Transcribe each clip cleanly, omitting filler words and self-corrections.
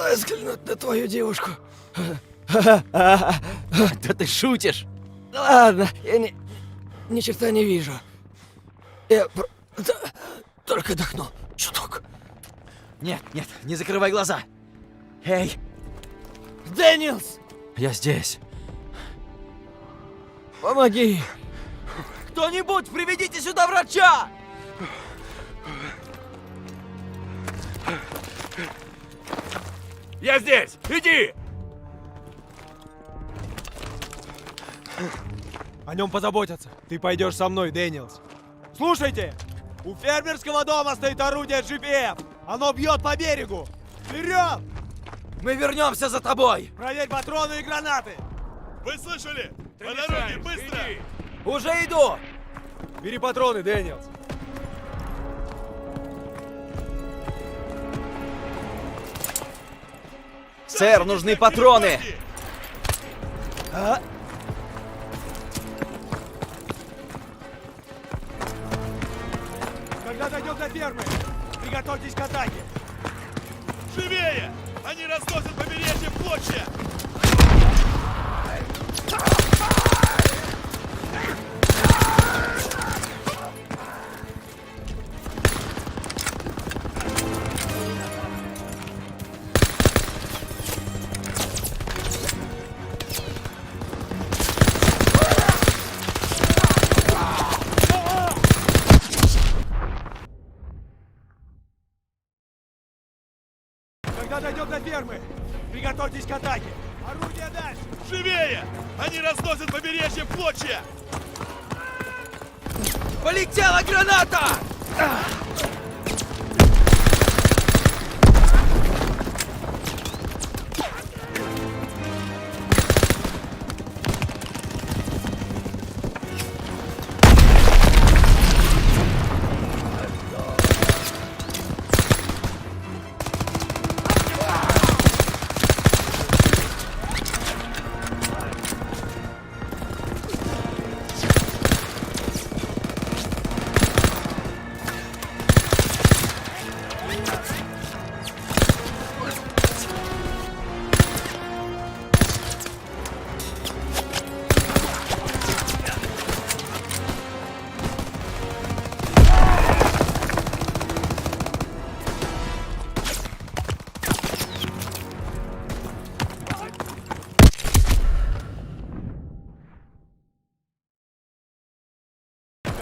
дай взглянуть на твою девушку. Да ты шутишь! Ладно, я ни черта не вижу. Я только дохну чуток. Нет, нет, не закрывай глаза! Эй, Дэниелс, я здесь. помоги. Кто-нибудь, приведите сюда врача! Я здесь! Иди! О нем позаботятся. Ты пойдешь со мной, Дэниелс. Слушайте! У фермерского дома стоит орудие GPF. Оно бьет по берегу. Вперед! Мы вернемся за тобой! Проверь патроны и гранаты. Вы слышали? По дороге, быстро! Уже иду! Бери патроны, Дэниелс. Сэр, нужны патроны! Когда дойдем до фермы, приготовьтесь к атаке. Живее! Они разносят побережье в клочья! Когда дойдем до фермы, приготовьтесь к атаке. Орудие дальше. Живее! Они разносят побережье в клочья! Полетела граната!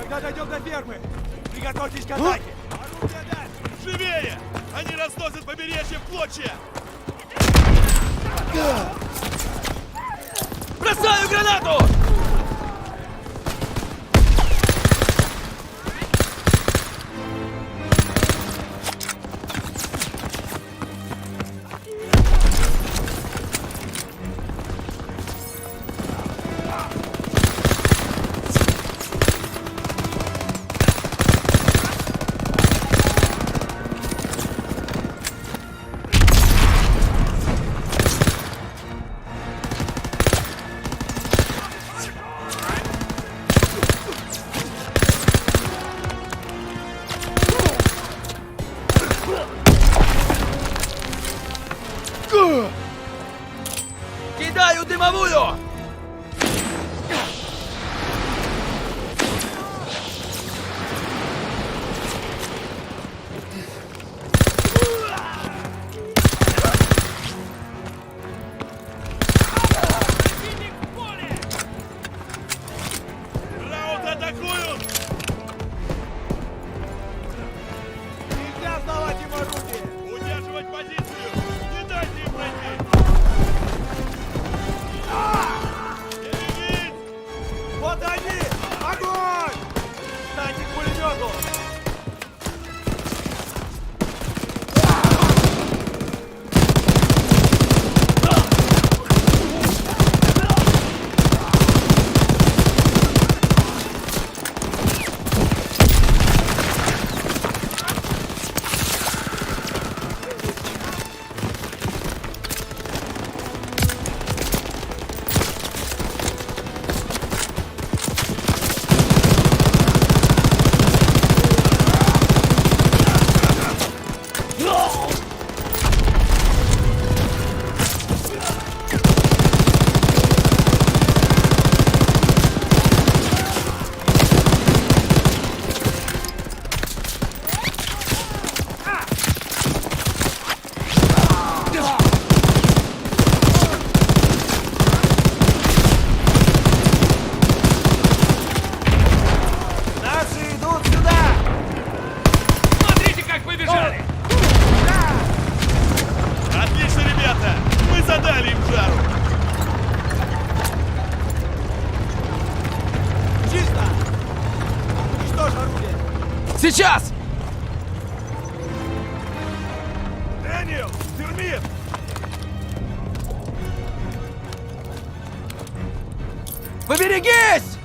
Когда дойдем до фермы, приготовьтесь к атаке. Орудие дальше. Живее! Они разносят побережье в клочья! Бросаю гранату! Сейчас! Дэниел, термит! Поберегись!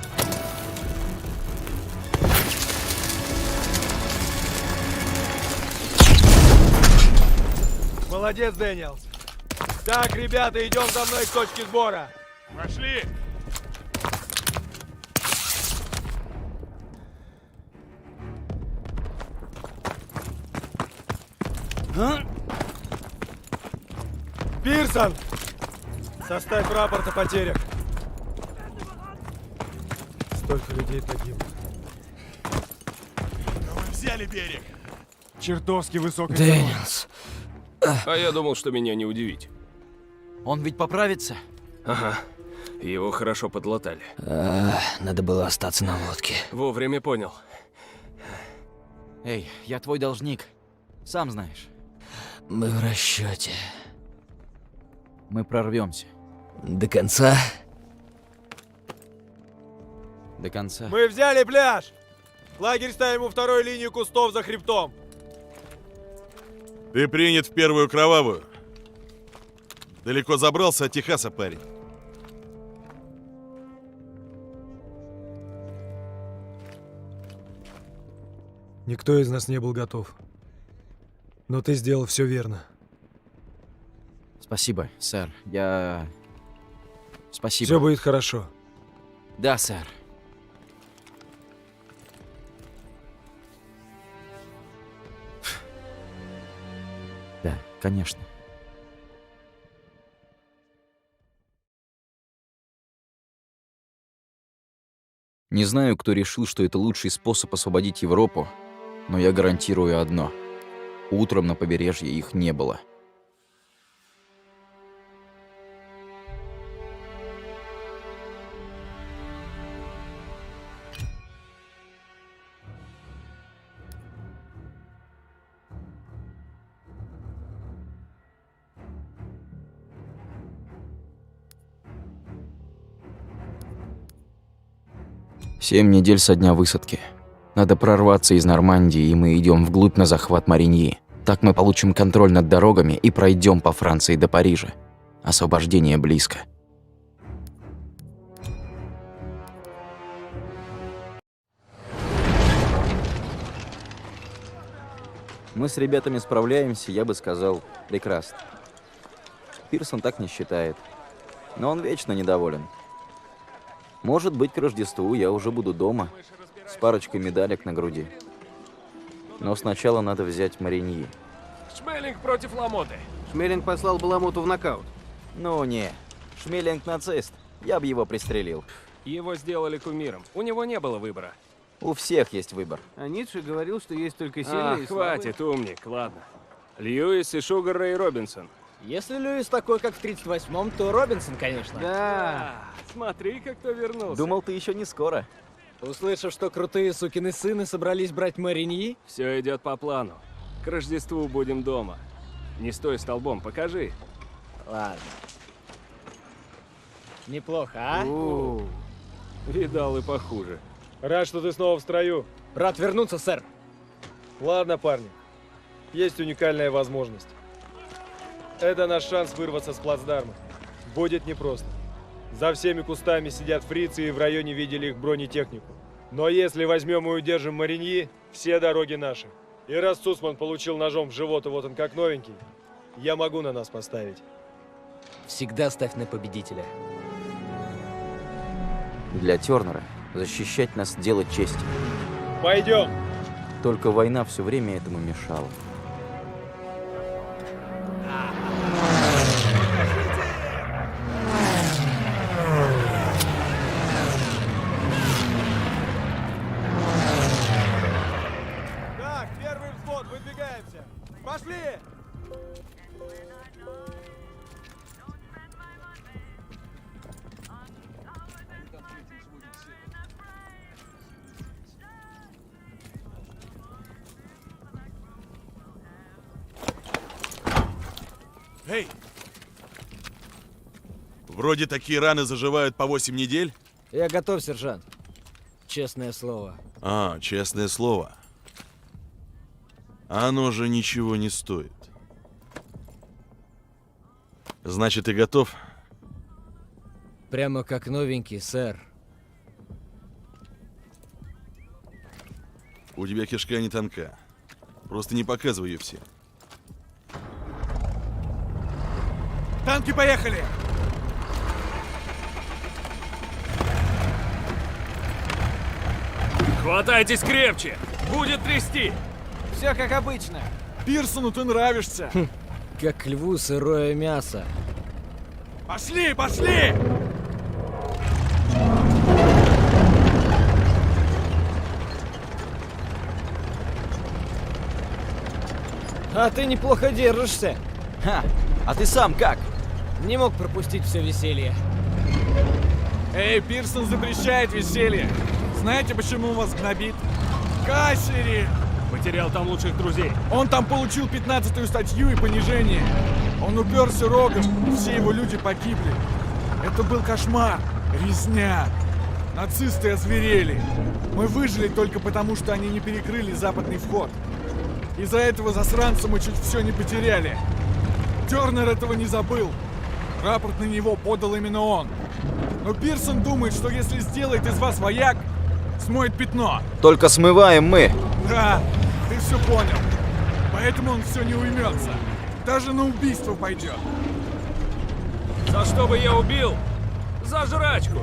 Молодец, Дэниелс. Так, ребята, идем за мной к точке сбора. Пошли! Пирсон! Составь рапорт о потерях. Столько людей погибло. Но мы взяли берег. Чертовски высокий. Дэниелс. А я думал, что меня не удивить. Он ведь поправится. Ага. Его хорошо подлатали. Надо было остаться на лодке. Вовремя понял. Эй, я твой должник. Сам знаешь. Мы в расчете. Мы прорвемся. До конца? До конца. Мы взяли пляж! Лагерь ставим у второй линии кустов за хребтом. Ты принят в первую кровавую. Далеко забрался от Техаса, парень. Никто из нас не был готов. Но ты сделал все верно. Спасибо, сэр. Спасибо. Все будет хорошо. Да, сэр. Да, конечно. Не знаю, кто решил, что это лучший способ освободить Европу, но я гарантирую одно. Утром на побережье их не было. Семь недель со дня высадки. Надо прорваться из Нормандии, и мы идем вглубь на захват Мариньи. Так мы получим контроль над дорогами и пройдем по Франции до Парижа. Освобождение близко. Мы с ребятами справляемся, я бы сказал, прекрасно. Пирсон так не считает. Но он вечно недоволен. Может быть, к Рождеству я уже буду дома, с парочкой медалек на груди. Но сначала надо взять Мариньи. Шмелинг против Ламоты. Шмелинг послал Баламоту в нокаут. Ну не, Шмелинг нацист, я бы его пристрелил. Его сделали кумиром. У него не было выбора. У всех есть выбор. А Ницше говорил, что есть только сильные и слабые. Хватит, умник, ладно. Льюис и Шугар Рэй Робинсон. Если Льюис такой, как в 38-м, то Робинсон, конечно. Да. Смотри-ка, кто вернулся. Думал, ты еще не скоро. Услышав, что крутые сукины сыны собрались брать Мариньи, Все идет по плану. К Рождеству будем дома. Не стой столбом, покажи. ладно. Неплохо, а? Видал и похуже. Рад, что ты снова в строю. Рад вернуться, сэр. Ладно, парни. Есть уникальная возможность. Это наш шанс вырваться с плацдарма. Будет непросто. За всеми кустами сидят фрицы и в районе видели их бронетехнику. Но если возьмем и удержим Мариньи, все дороги наши. И раз Суссман получил ножом в живот, и вот он как новенький, я могу на нас поставить. Всегда ставь на победителя. Для Тернера защищать нас – дело чести. Пойдем! Только война все время этому мешала. Так, первый взвод, выдвигаемся. Пошли! Эй! Вроде такие раны заживают по 8 недель. Я готов, сержант. Честное слово. А, честное слово. Оно же ничего не стоит. Значит, ты готов? Прямо как новенький, сэр. У тебя кишка не тонка. Просто не показывай ее всем. Танки поехали! Хватайтесь крепче! Будет трясти! Все как обычно. Пирсону ты нравишься! Как льву сырое мясо. Пошли, пошли! А ты неплохо держишься. Ха! А ты сам как? Не мог пропустить все веселье. Эй, Пирсон запрещает веселье! Знаете, почему он вас гнобит? Кассери! Потерял там лучших друзей. Он там получил 15-ю статью и понижение. Он уперся рогом, и все его люди погибли. Это был кошмар, резня. Нацисты озверели. Мы выжили только потому, что они не перекрыли западный вход. Из-за этого засранца мы чуть все не потеряли. Тернер этого не забыл. Рапорт на него подал именно он. Но Пирсон думает, что если сделает из вас вояк, смоет пятно. Только смываем мы. Да, ты все понял. Поэтому он все не уймется. Даже на убийство пойдет. За что бы я убил? За жрачку!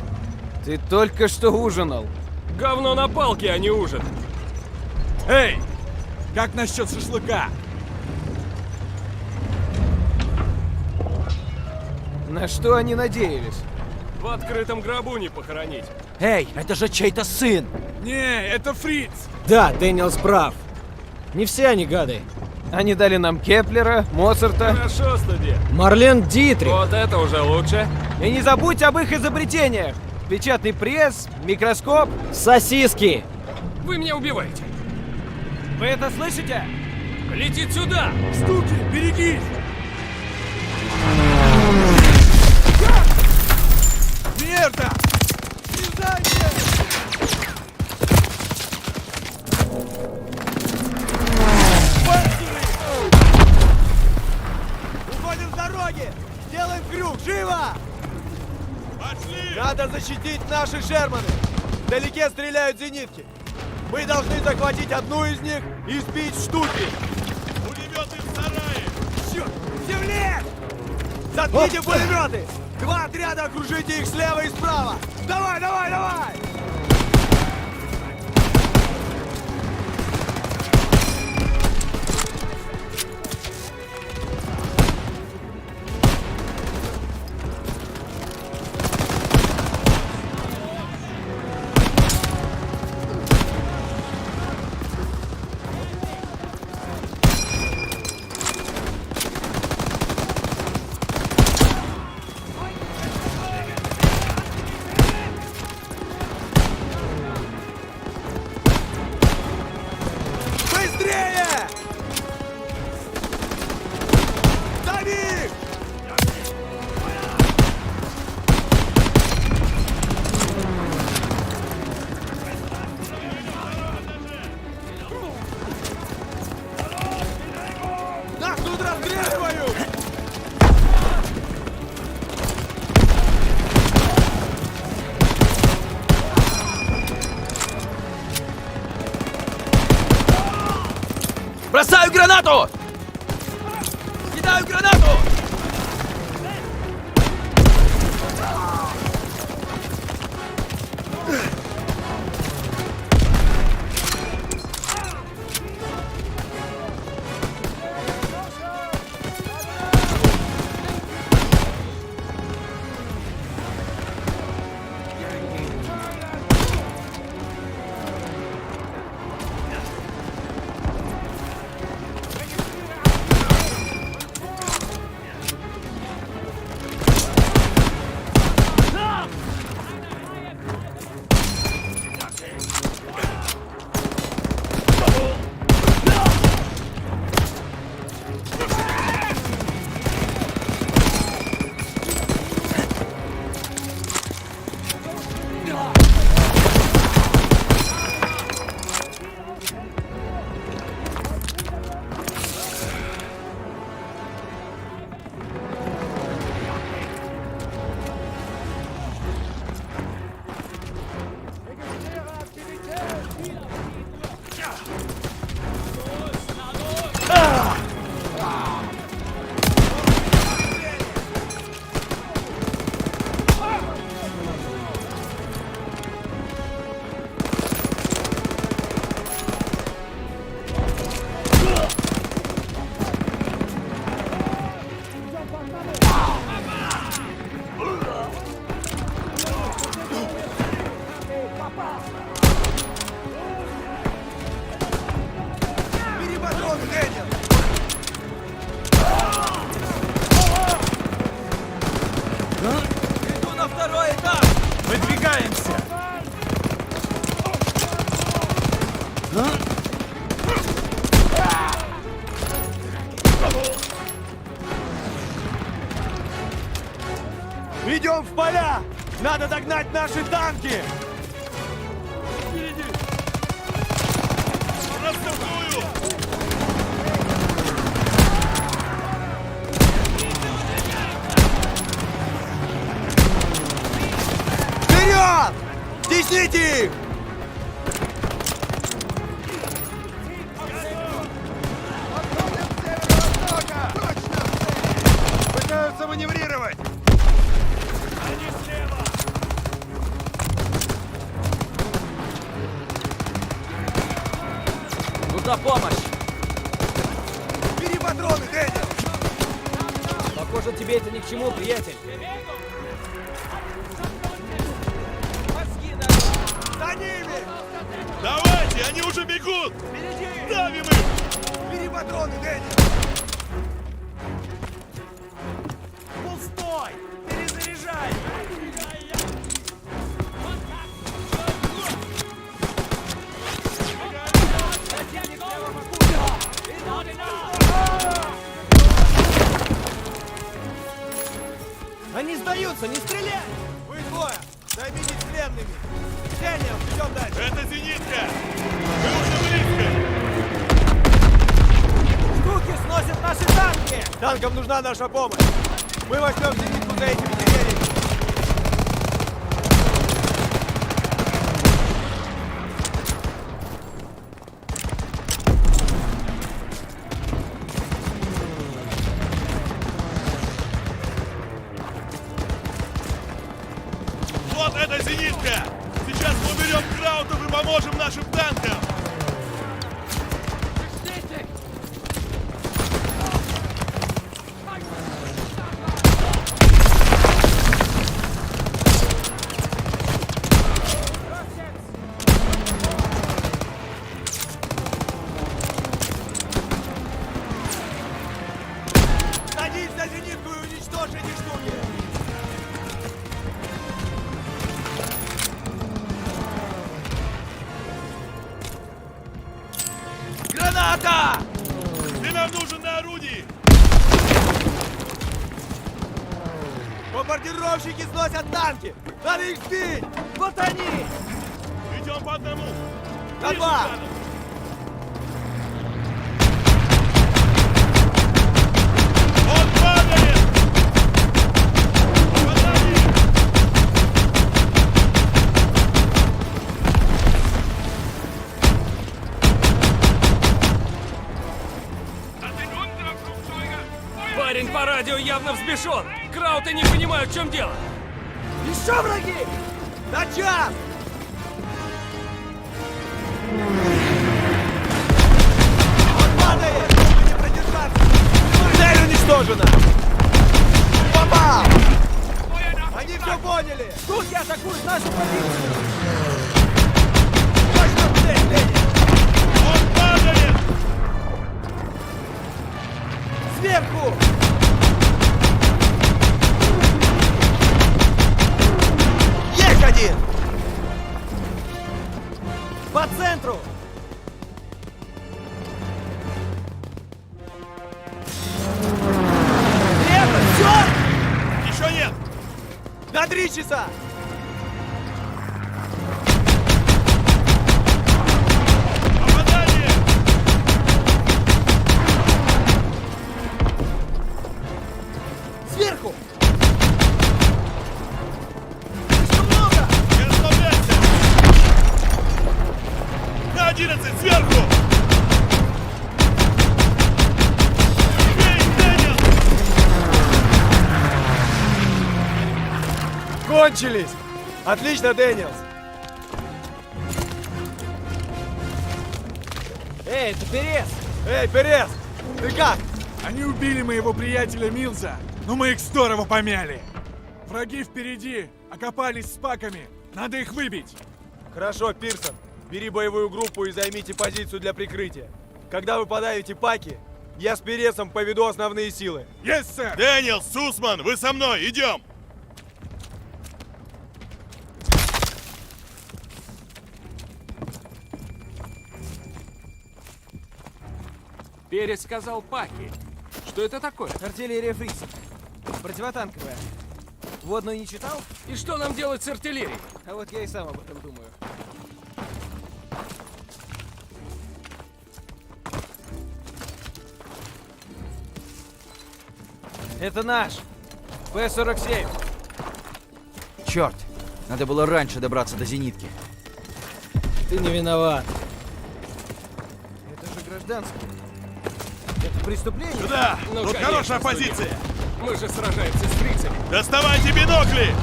Ты только что ужинал. Говно на палке, а не ужин. Эй, как насчет шашлыка? На что они надеялись? В открытом гробу не похоронить. Эй, это же чей-то сын! Не, это Фриц. Да, Дэниелс прав. Не все они гады. Они дали нам Кеплера, Моцарта. Хорошо, студент. Марлен Дитрих. Вот это уже лучше. И не забудь об их изобретениях. Печатный пресс, микроскоп. Сосиски. Вы меня убиваете. Вы это слышите? Летит сюда! Штуки, берегись! Мерда! Слезайте! Панциры! Уходим с дороги! Делаем крюк! Живо! Пошли! Надо защитить наши Шерманы! Вдалеке стреляют зенитки! Мы должны захватить одну из них и сбить штуки! Пулеметы в сарае! Черт! Все в лес! Заткните пулеметы! Два отряда окружите их слева и справа! Давай, давай, давай! Быстрее! Дави! Нас тут расстреливают! Бросаю гранату! Кидаю гранату! Дэниел! Иду на второй этаж! Выдвигаемся! Идем в поля! Надо догнать наши танки! Расстрелую! Вперед! Тесните их! Пытаются маневрировать! Нужна помощь! Бери патроны, Дэниел! Похоже, тебе это ни к чему, приятель. За ними! Давайте, они уже бегут! Давим их! Бери патроны, Дэниел! Пустой! Перезаряжай! Они сдаются, не стреляй! Вы двое! Займитесь пленными! Дэниел, идем дальше! Это зенитка! Мы уже близко! Штуки сносят наши танки! Танкам нужна наша помощь! Мы возьмем зенитку за этими деревьями! Вот эта зенитка! Сейчас мы уберем краутов и поможем нашим танкам! Садись за зенитку и уничтожь эти штуки! Граната! Ты нам нужен на орудии! Бомбардировщики сносят танки! Надо их сбить! Вот они! Идем по одному! На Вижу, два! рядом. Он падает! Подожди! Парень по радио явно взбешен. Крауты не понимают, в чем дело. Еще враги! На час! Он падает! Не продержаться! Цель уничтожена! Попал! Они все поняли! Штуки атакуют нашу позицию! Точно в цель, Ленин! Он падает! Сверху! Есть один! По центру! Это все! Еще нет! На 3 часа! Попадание! Сверху! Не расслабляйся! На 11 сверху! Бей, Дэниел! Кончились! Отлично, Дэниелс! Эй, это Перес! Эй, Перес! Ты как? Они убили моего приятеля Милза, но мы их здорово помяли. Враги впереди, окопались с паками. Надо их выбить. Хорошо, Пирсон. Бери боевую группу и займите позицию для прикрытия. когда вы подаете паки, я с Пересом поведу основные силы. Есть, сэр! Дэниел, Сусман, вы со мной, идем! Перес сказал Паки. Что это такое? Артиллерия фрицев. Противотанковая. Водную не читал? И что нам делать с артиллерией? А вот я и сам об этом думаю. Это наш. П-47. Черт, надо было раньше добраться до зенитки. Ты не виноват. Это же гражданский. Это преступление? Сюда! Ну, Тут конечно, хорошая судья. позиция! Мы же сражаемся с фрицами. Доставайте бинокли!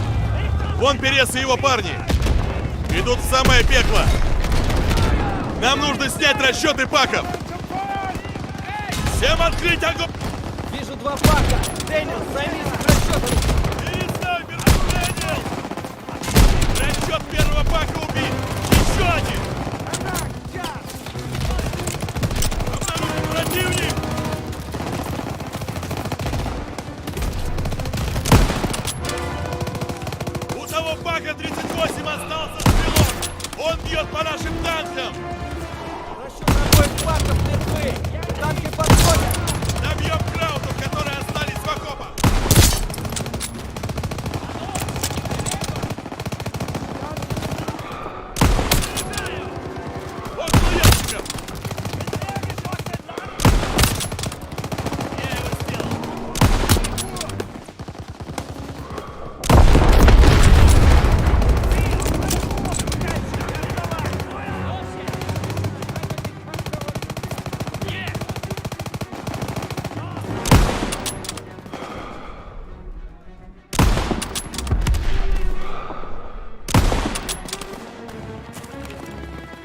Вон Перес и его парни! Идут в самое пекло! Нам нужно снять расчеты паков! Всем открыть огонь! Вижу два пака. Дэниел, займись расчетами. Перед снайпером, Дэниел! Расчет первого пака убит! Еще один! Обнаружен противник! У того пака 38 остался стрелок! Он бьет по нашим танкам! Расчет обоих паков мертвы. Танки подходят. Добьем краутов, которые остались в окопах! Около ящиков! Я его сделал!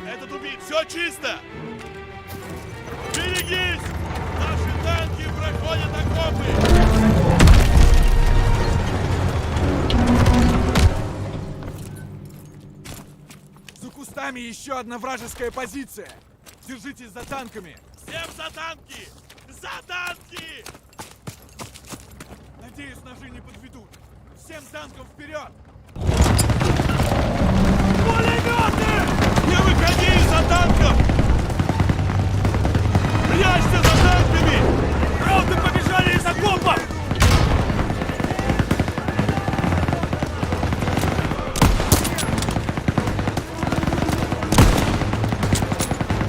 Этот убит! Все чисто! Берегись! Наши танки проходят окопы! За кустами еще одна вражеская позиция! Держитесь за танками! Всем за танки! За танки! Надеюсь, ножи не подведут! Всем танкам вперед! Не выходи из-за танков! Прячься за танками! Крауты побежали из окопов!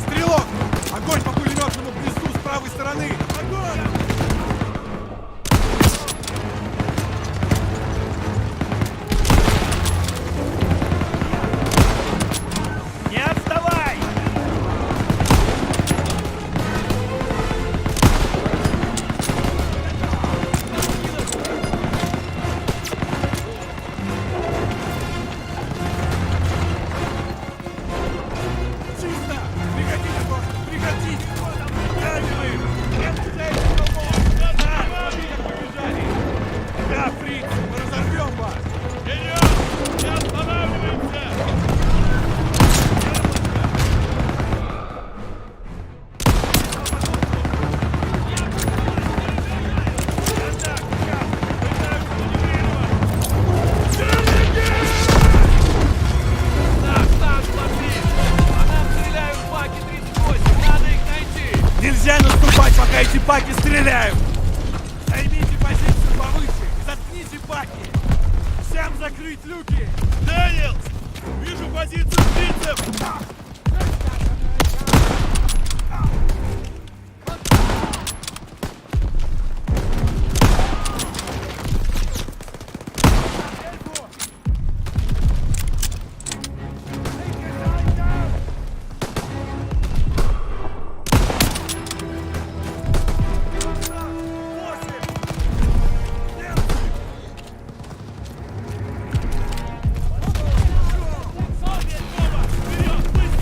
Стрелок! Огонь по пулеметному гнезду с правой стороны! Огонь! Не отставай! Чисто! Прекратить огонь! Прекратить! Дальше! Нет, цель! Побежали! Да, фриц! Мы разорвем вас! Вперед! Не останавливаемся! Нельзя наступать, пока эти паки стреляют! Займите позицию повыше! Заткните баки! Всем закрыть люки! Дэниелс! Вижу позицию фрицев! Вперед, быстро!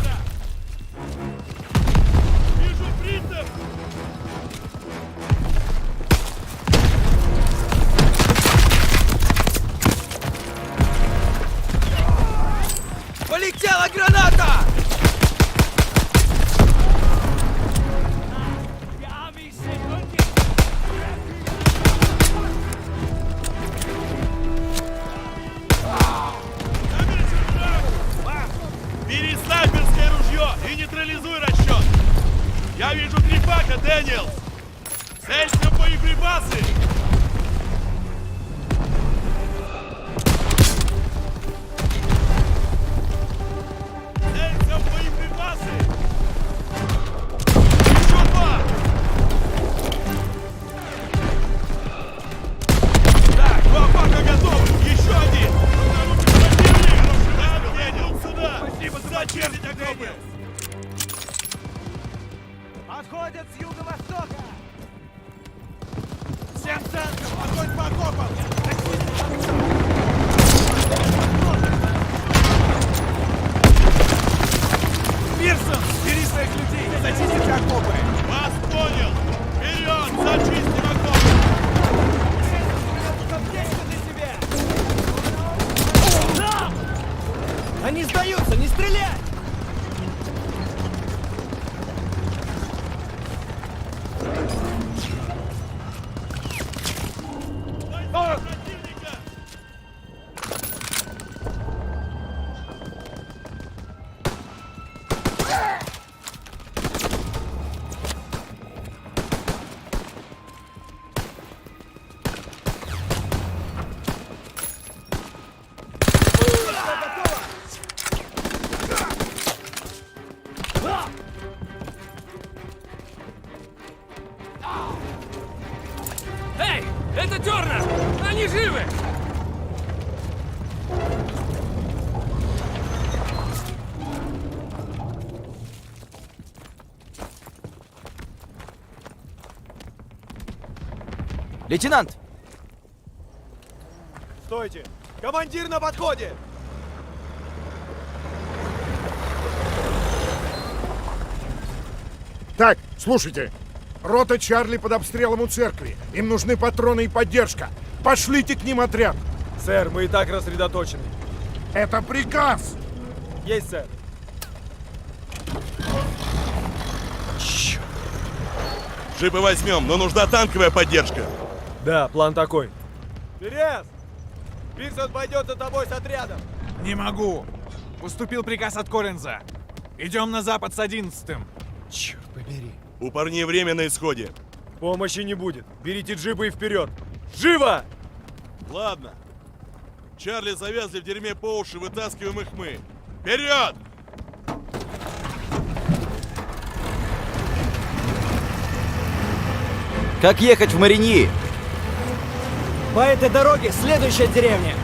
Я вижу 3 бака, Дэниел! Целься в боеприпасы! Целься в боеприпасы! Еще 2! Так, 2 бака готовы! Еще 1! Да, Дэниел, сюда! Спасибо, зачистить окопы! Отходят с юго-востока! Всем центрам! Огонь по окопам! Пирсон, бери своих людей! Зачистите окопы! Вас понял! Вперед! Зачистим окопы! Они сдаются, не стрелять! Противника! Эй, это Тернер! Они живы! Лейтенант! Стойте! Командир на подходе! Так, слушайте. Рота Чарли под обстрелом у церкви. Им нужны патроны и поддержка. Пошлите к ним отряд. Сэр, мы и так рассредоточены. Это приказ. Есть, сэр. Джипы возьмем, но нужна танковая поддержка. Да, план такой. Перес! Пирсон пойдет за тобой с отрядом! Не могу. Поступил приказ от Коренза. Идем на запад с 11-м. Черт побери. У парней время на исходе. Помощи не будет. Берите джипы и вперед. Живо! Ладно. Чарли завязли в дерьме по уши, вытаскиваем их мы. Вперед! Как ехать в Мариньи? По этой дороге следующая деревня.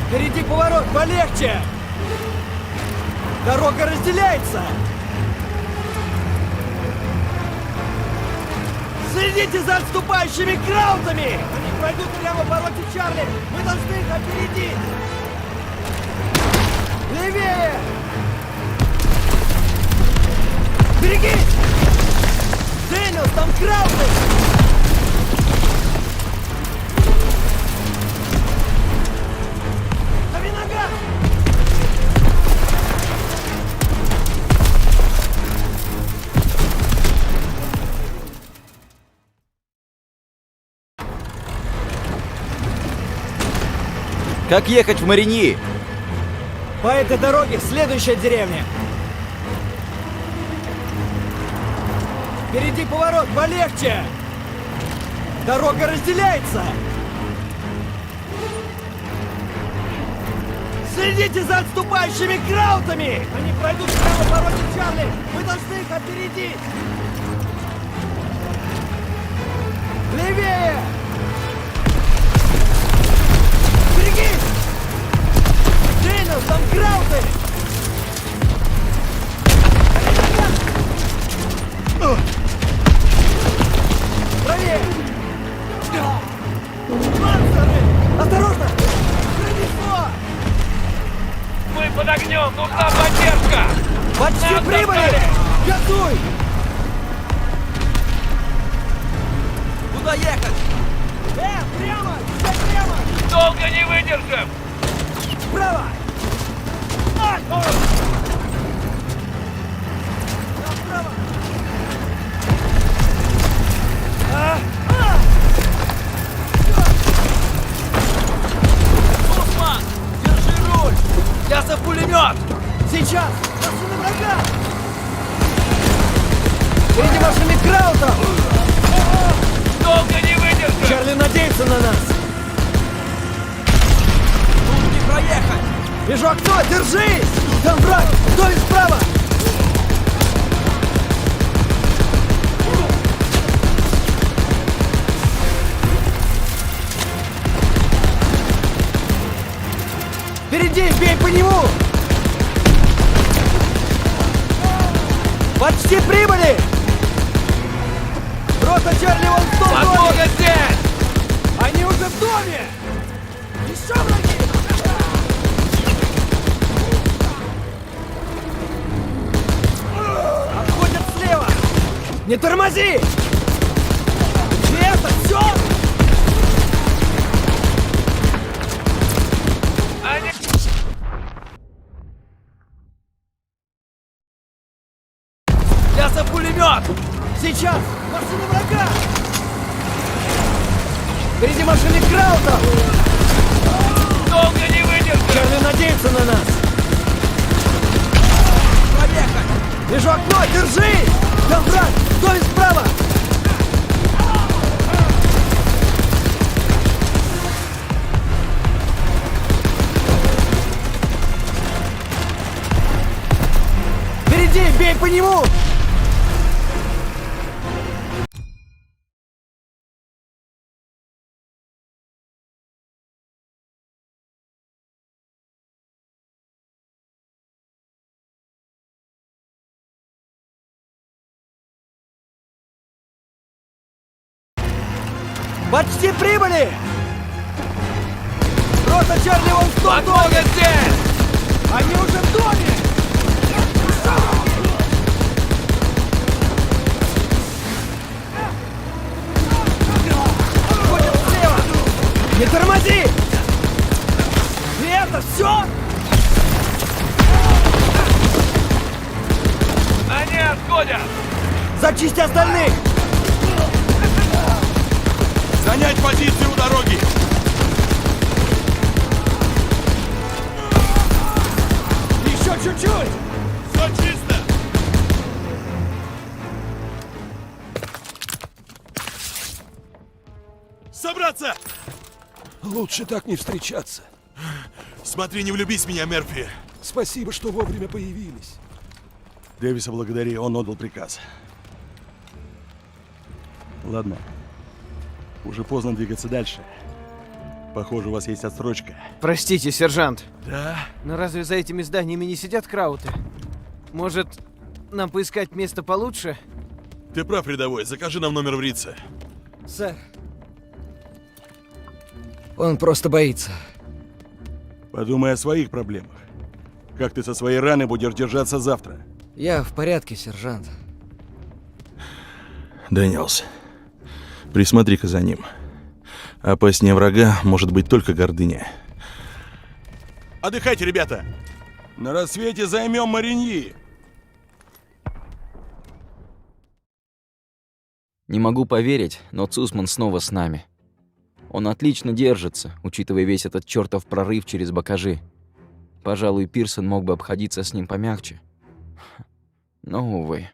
Впереди поворот, полегче! Дорога разделяется! Следите за отступающими краутами! Они пройдут прямо по роте Чарли! Мы должны их опередить! Левее! Берегись! Дэниел, там крауты! Дави нога! Как ехать в Мариньи? По этой дороге следующая деревня. Впереди поворот, полегче! Дорога разделяется! Следите за отступающими краутами! Они пройдут прямо по роте Чарли! Мы должны их опередить! Левее! Берегись! Дэниел, там крауты! Правее! Панциры! Осторожно! Пронесло! Мы под огнем! Нужна поддержка! Почти Нам прибыли! достали! Газуй! Куда ехать? Прямо! Держать прямо! Долго не выдержим! Справа! Направо! Усман, держи руль! Я Лесов пулемет! Сейчас! Машина врага! Впереди машины Краута! Долго не выдержит! Чарли надеется на нас! Тут не проехать! Вижу окно! Держись! Там враг! Стой справа! Впереди! Бей по нему! Почти прибыли! Рота Чарли вон в том доме! Подмога здесь! Они уже в доме! Еще враги! Обходят слева! Не тормози! И это все? Лесов пулемет! Сейчас! Машина врага! Впереди машины Краута! Долго не выдержит! Чарли надеется на нас! Проехать! Вижу окно! Держи! Там враг! Стой справа! Впереди! Бей по нему! Почти прибыли! Рота Чарли вон в том доме! Подмога здесь! Они уже в доме! Ходят слева! Не тормози! И это все? Они отходят! Зачисти остальных! Занять позицию у дороги! Еще чуть-чуть! Все чисто! Собраться! Лучше так не встречаться. Смотри, не влюбись в меня, Мерфи. Спасибо, что вовремя появились. Дэвиса благодари, он отдал приказ. Ладно. Уже поздно двигаться дальше. Похоже, у вас есть отсрочка. Простите, сержант. Да? Но разве за этими зданиями не сидят крауты? Может, нам поискать место получше? Ты прав, рядовой. Закажи нам номер в Рице. Сэр. Он просто боится. Подумай о своих проблемах. Как ты со своей раны будешь держаться завтра? Я в порядке, сержант. Дэниелс, присмотри-ка за ним. Опаснее врага может быть только гордыня. Отдыхайте, ребята! На рассвете займем Мариньи! Не могу поверить, но Цусман снова с нами. Он отлично держится, учитывая весь этот чертов прорыв через Бакажи. Пожалуй, Пирсон мог бы обходиться с ним помягче. Но, увы.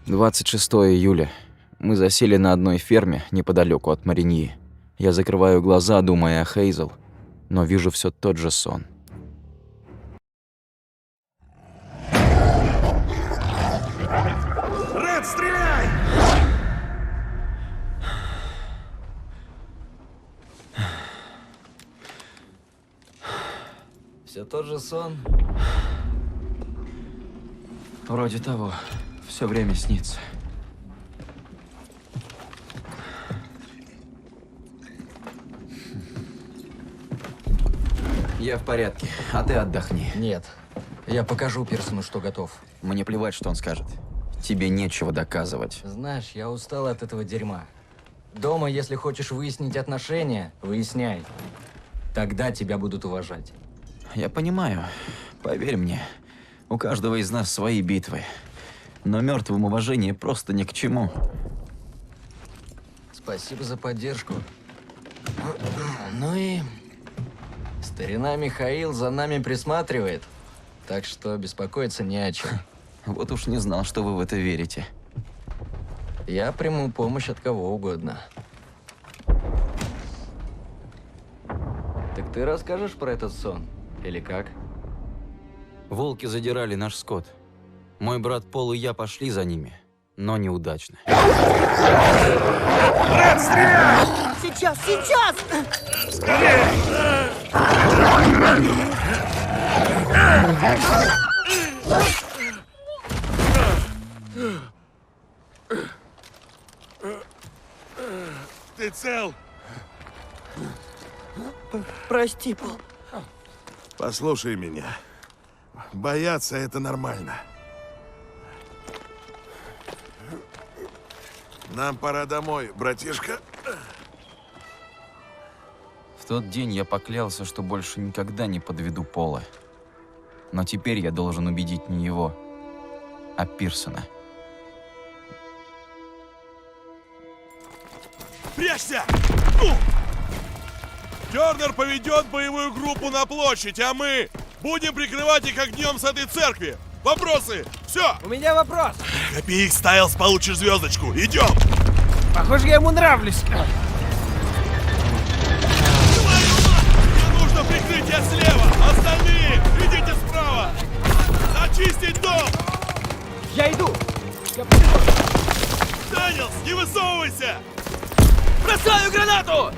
«26 июля. Мы засели на одной ферме неподалеку от Мариньи. Я закрываю глаза, думая о Хейзел, но вижу все тот же сон. Ред, стреляй! Все тот же сон. Вроде того. Все время снится. Я в порядке, а ты отдохни. Нет. Я покажу Пирсону, что готов. Мне плевать, что он скажет. Тебе нечего доказывать. Знаешь, я устал от этого дерьма. Дома, если хочешь выяснить отношения, выясняй. Тогда тебя будут уважать. Я понимаю. Поверь мне. У каждого из нас свои битвы. Но мертвым уважение просто ни к чему. Спасибо за поддержку. Ну и... Старина Михаил за нами присматривает. Так что беспокоиться не о чем. Вот уж не знал, что вы в это верите. Я приму помощь от кого угодно. Так ты расскажешь про этот сон? Или как? Волки задирали наш скот. Мой брат Пол и я пошли за ними, но неудачно. Сейчас, сейчас! Ты цел? Прости, Пол. Послушай меня. Бояться — это нормально. Нам пора домой, братишка. В тот день я поклялся, что больше никогда не подведу Пола. Но теперь я должен убедить не его, а Пирсона. Прячься! Тернер поведет боевую группу на площадь, а мы будем прикрывать их огнем с этой церкви. Вопросы? Все! У меня вопрос. Копи их, Стайлс, получишь звездочку. Идем! Похоже, я ему нравлюсь. Мне нужно прикрытие слева! Остальные идите справа! Зачистить дом! Я иду. Дэнилс, не высовывайся! Бросаю гранату!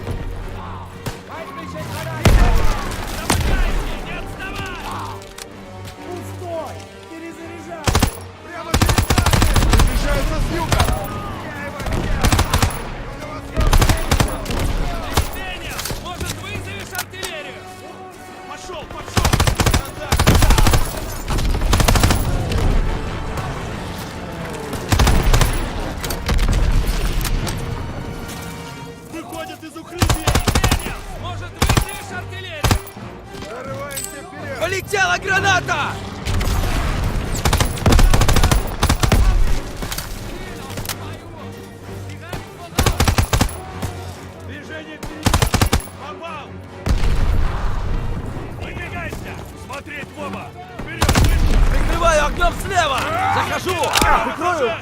Выходят из укрытия! Может, вызовешь артиллерию? Полетела граната! Движение впереди! Попал! Выдвигайся! Смотреть в оба! Вперед! Прикрываю огнем слева! Захожу! Прикрою!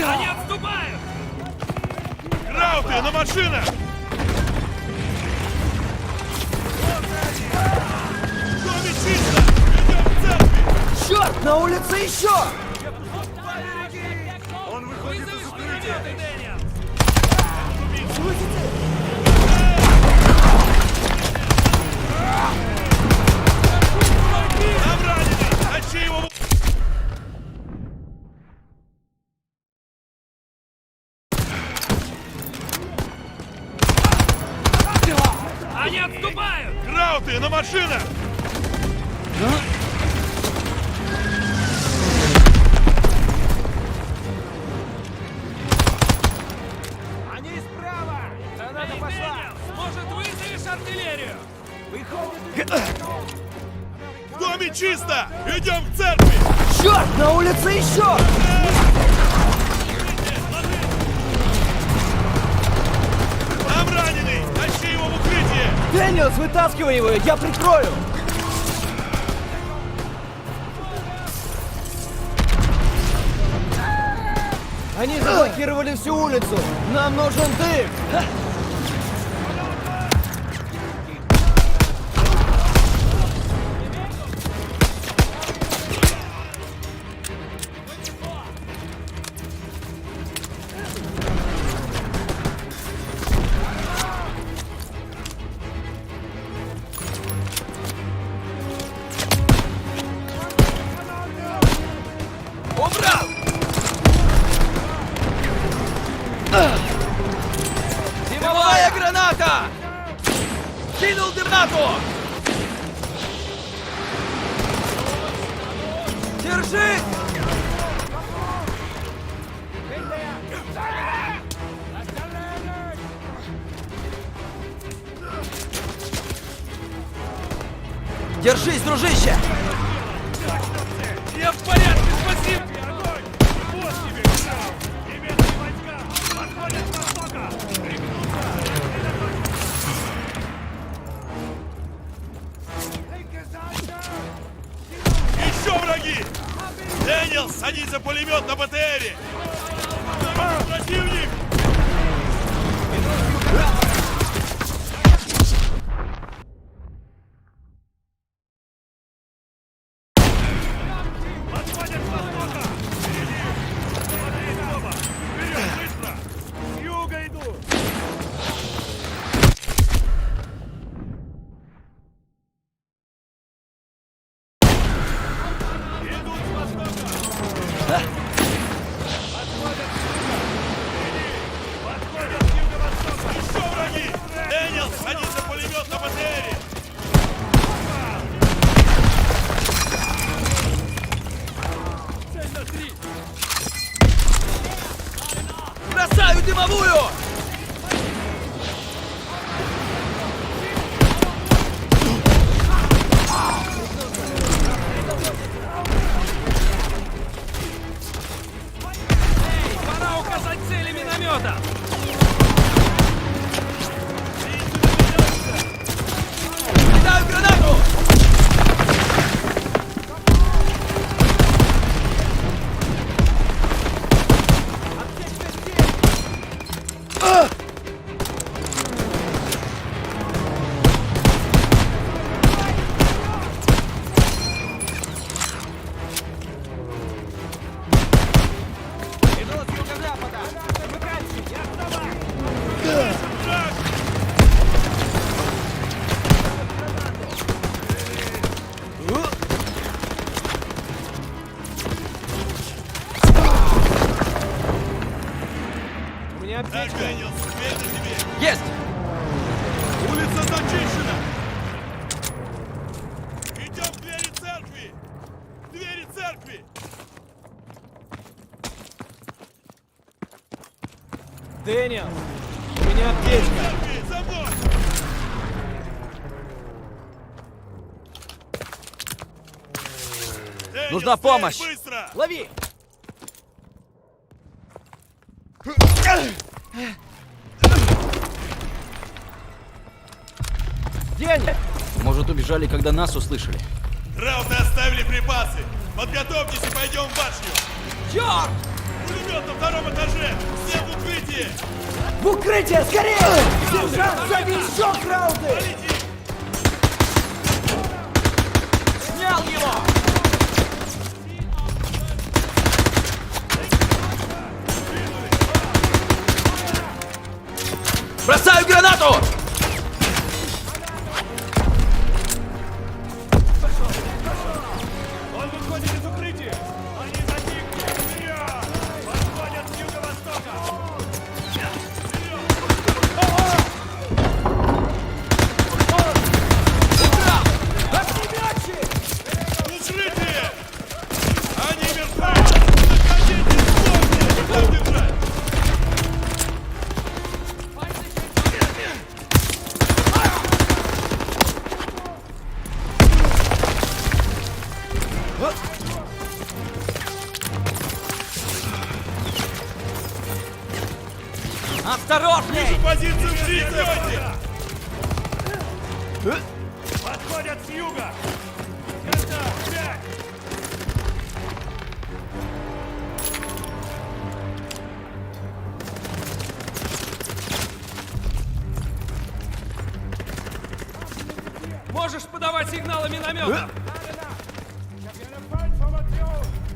Они отступают! Крауты, на машинах! В доме чисто! Идем к церкви! Черт, на улице еще! Он выходит из укрытия! Там раненый! Тащи его! Они отступают! Крауты, на машинах! Они справа! Граната пошла! Может, вызовешь артиллерию? В доме чисто! Идем к церкви! Черт, на улице еще! Там раненый! Тащи его в укрытие! Дэниелс, вытаскивай его, я прикрою! Они заблокировали всю улицу! Нам нужен дым! Убрал! Держись! Держись, дружище! Я в порядке, спасибо! Вот тебе, генерал! Немецкие войска подходят с востока! Еще враги! Дэниел, садись за пулемет на БТРе! Противник! Подходят с востока! Впереди! Смотри, оба! Вперед, быстро! С юга идут! Идут с востока! Подходят с юга! Впереди! Подходят с юго-востока! Еще враги! Дэниел, садись за пулемет на БТРе! Бросаю дымовую! Пора указать цели миномета! Кидаю гранату! Идут с юго-запада! Замыкайте! Не отставай! У меня Так, аптечка! Дэниел, теперь на тебе! Есть! Улица зачищена! Идем к двери церкви! К двери церкви! Дэниел! У меня аптечка! Церкви! За мной! Дэниел, Нужна стрель, помощь! Быстро! Лови! Дэниел! Может, убежали, когда нас услышали? Рауты оставили припасы! Подготовьтесь и пойдем в башню! Черт! Пулемет на втором этаже! Все в укрытии! В укрытие, скорее! Сержант, зови еще крауты! Снял его! Бросаю гранату! Он выходит из укрытия! Они затихли! Вперед! Подходят с юго-востока! Укрытие! Они мертвы! Заходите! Сложнее! Что держать? Осторожней! Вижу позицию в прицеле! Подходят с юга! Контакт! 5! Можешь подавать сигналы миномета!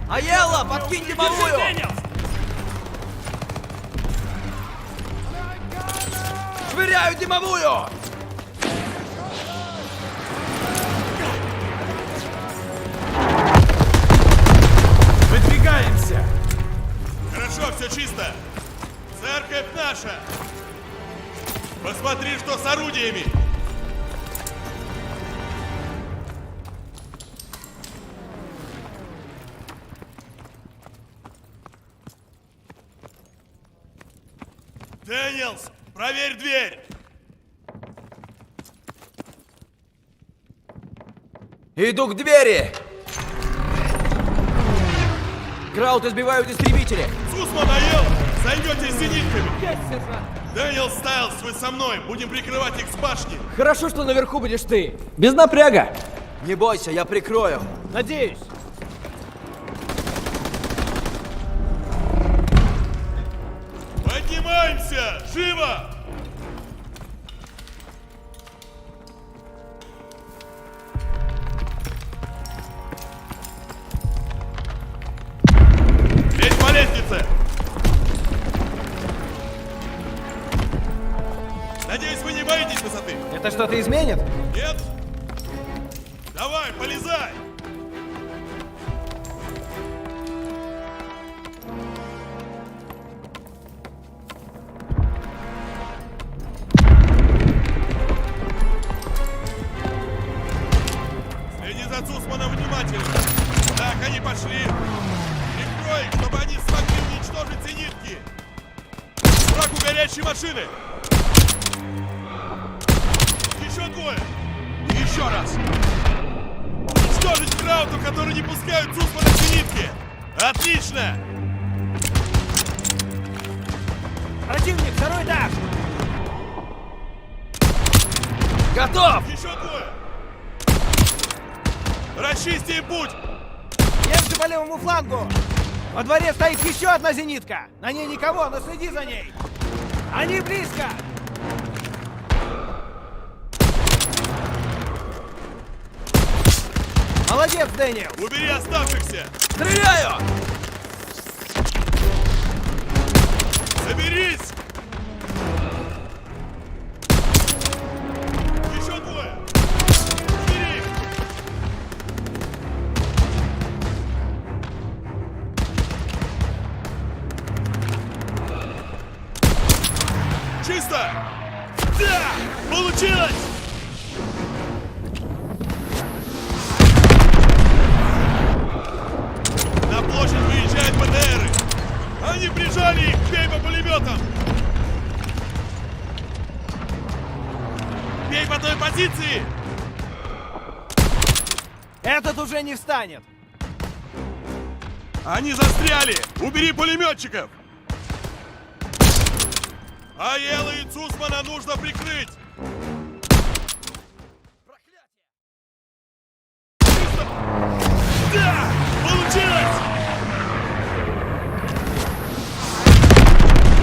Аелла, подкинь дымовую! Дэниел! Швыряю дымовую! Выдвигаемся! Хорошо, все чисто! Церковь наша! Посмотри, что с орудиями! Дэниелс, проверь дверь! Иду к двери! Краут избивают истребители! Сусман, наел! Займетесь зенитками! Дэниел Стайлс, вы со мной! Будем прикрывать их с башни! Хорошо, что наверху будешь ты. Без напряга. Не бойся, я прикрою. Надеюсь. Поднимаемся! Живо! Лезь по лестнице! Надеюсь, вы не боитесь высоты? Это что-то изменит? Нет? Давай, полезай! Следи за Цусманом внимательно. Так, они пошли. Прикрой их, чтобы они смогли уничтожить зенитки. Враг у горячей машины. Еще двое. И еще раз. Уничтожить Крауту, которые не пускают Цусмана в зенитки. Отлично. Противник, второй этаж. Готов! Еще двое. Расчисти им путь. Держи по левому флангу. Во дворе стоит еще одна зенитка. На ней никого, но следи за ней. Они близко. Молодец, Дэниел. Убери оставшихся. Стреляю! Соберись. Еще двое. Убери. Чисто. Да! Получилось! На площадь выезжают БТРы. Они прижали их, бей по пулеметам. Бей по той позиции. Этот уже не встанет. Они застряли. Убери пулеметчиков. Аела и Цусмана нужно прикрыть. Да! Получилось!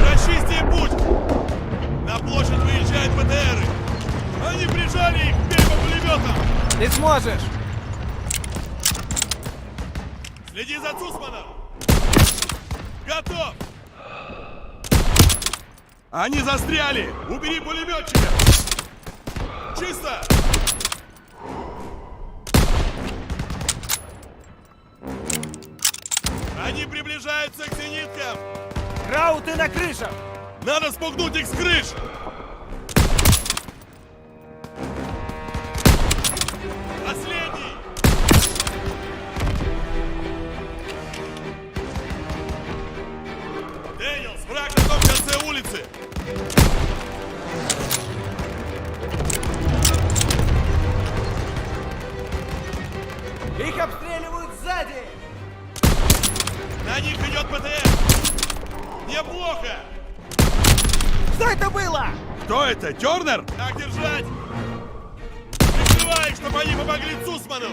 Расчисти им путь! На площадь выезжают БТРы! Они прижали их, бей по пулеметам! Ты сможешь! Следи за Цусманом! Готов! Они застряли! Убери пулеметчиков! Чисто! Они приближаются к зениткам! Краут, ты на крышах! Надо спугнуть их с крыш! Последний! Дэниелс, враг на том конце улицы! Их обстреливают сзади! На них идет БТР! Неплохо! Что это было? Кто это? Тернер? Так держать! Прикрывай их, чтобы они помогли Цусману!